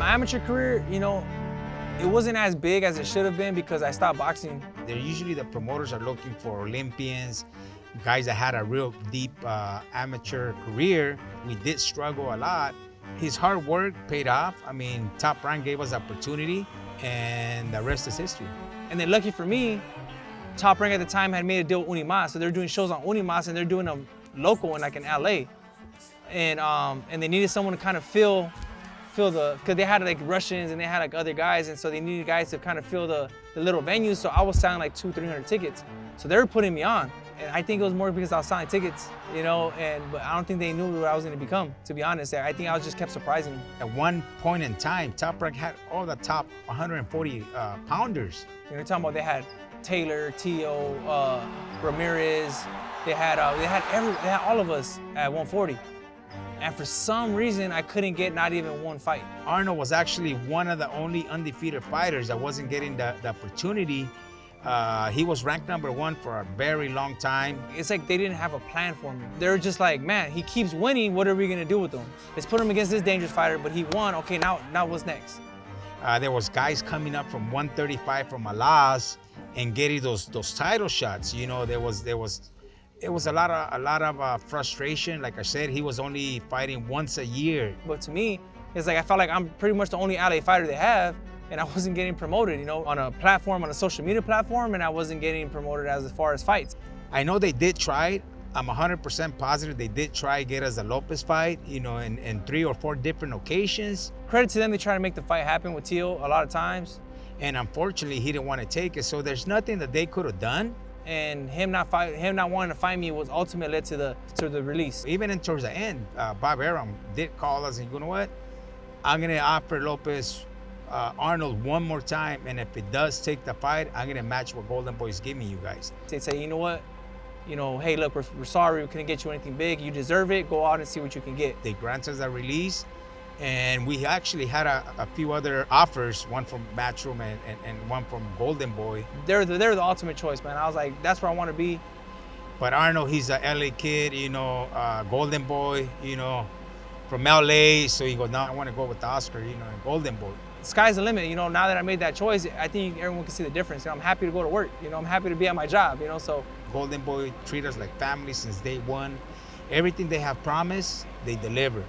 My amateur career, you know, it wasn't as big as it should have been because I stopped boxing. They're usually the promoters are looking for Olympians, guys that had a real deep amateur career. We did struggle a lot. His hard work paid off. I mean, Top Rank gave us opportunity, and the rest is history. And then lucky for me, Top Rank at the time had made a deal with Unimas, so they're doing shows on Unimas, and they're doing a local in LA, and they needed someone to kind of fill the, because they had like Russians and they had like other guys, and so they needed guys to kind of fill the little venues. So I was selling like 200-300 tickets, so they were putting me on, and I think it was more because I was selling tickets, you know. But I don't think they knew what I was going to become, to be honest. I think I was just kept surprising them. At one point in time, Top Rank had all the top 140 pounders. You know, you're talking about they had Taylor, Teo, Ramirez. They had all of us at 140. And for some reason, I couldn't get not even one fight. Arnold was actually one of the only undefeated fighters that wasn't getting the opportunity. He was ranked #1 for a very long time. It's like they didn't have a plan for me. They were just like, man, he keeps winning. What are we gonna do with him? Let's put him against this dangerous fighter, but he won. Okay, now what's next? There was guys coming up from 135 from Alas and getting those title shots. You know, it was a lot of frustration. Like I said, he was only fighting once a year. But to me, it's like I felt like I'm pretty much the only LA fighter they have, and I wasn't getting promoted, you know, on a platform, on a social media platform, and I wasn't getting promoted as far as fights. I know they did try it. I'm 100% positive they did try to get us a Lopez fight, you know, in 3 or 4 different occasions. Credit to them, they try to make the fight happen with Teo a lot of times. And unfortunately, he didn't want to take it, so there's nothing that they could have done. And him not wanting to fight me was ultimately led to the release. Even towards the end, Bob Arum did call us and, you know what? I'm gonna offer Lopez Arnold one more time, and if it does take the fight, I'm gonna match what Golden Boy's giving you guys. They say, you know what? You know, hey, look, we're sorry, we couldn't get you anything big. You deserve it. Go out and see what you can get. They granted us a release, and we actually had a few other offers, one from Matchroom and one from Golden Boy. They're the ultimate choice, man. I was like, that's where I want to be. But Arnold, he's a LA kid, you know, Golden Boy, you know, from LA. So he goes, no, I want to go with Oscar, you know, and Golden Boy. Sky's the limit, you know. Now that I made that choice, I think everyone can see the difference. You know, I'm happy to go to work. You know, I'm happy to be at my job. You know, so Golden Boy treat us like family since day one. Everything they have promised, they deliver.